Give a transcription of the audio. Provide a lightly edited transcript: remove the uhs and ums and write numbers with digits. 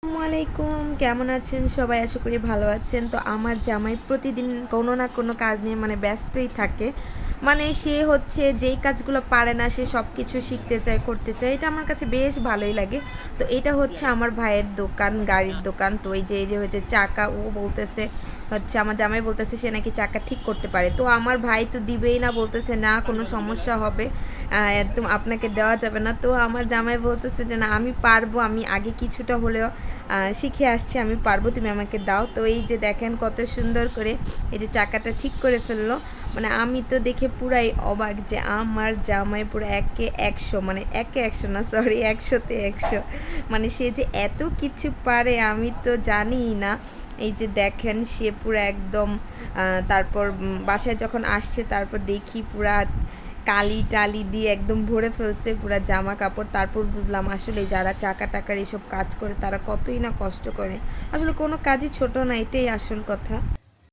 আসসালামাইকুম, কেমন আছেন সবাই? আশা করি ভালো আছেন। তো আমার জামাই প্রতিদিন কোনো না কোনো কাজ নিয়ে ব্যস্তই থাকে। সে হচ্ছে যেই কাজগুলো পারে না সে সবকিছু শিখতে চায়, করতে চায়। এটা আমার কাছে বেশ ভালোই লাগে। তো এটা হচ্ছে আমার ভাইয়ের দোকান, গাড়ির দোকান। তো এই যে হচ্ছে চাকা ও বলতেছে হচ্ছে আমার জামাই বলতেছে সে নাকি চাকা ঠিক করতে পারে। তো আমার ভাই তো দিবেই না, বলতেছে না কোনো সমস্যা হবে। একদম আপনাকে দেওয়া যাবে না। তো আমার জামাই বলতেছে যে না আমি পারবো, আমি আগে কিছুটা হলেও শিখে আসছি, আমি পারবো, তুমি আমাকে দাও। তো এই যে দেখেন কত সুন্দর করে এই যে চাকাটা ঠিক করে ফেললো। আমি তো দেখে পুরাই অবাক যে আমার জামাই পুরো একে একশো, একে একশো না, সরি, 100-তে 100। সে যে এত কিছু পারে আমি তো জানিই না। এই যে দেখেন সে পুরো একদম তারপর বাসায় যখন আসছে তারপর দেখি পুরা কালি টালি দিয়ে একদম ভরে ফেলছে পুরা জামা কাপড়। তারপর বুঝলাম আসলে যারা চাকা টাকার এইসব কাজ করে তারা কতই না কষ্ট করে। আসলে কোনো কাজই ছোট না, এটাই আসল কথা।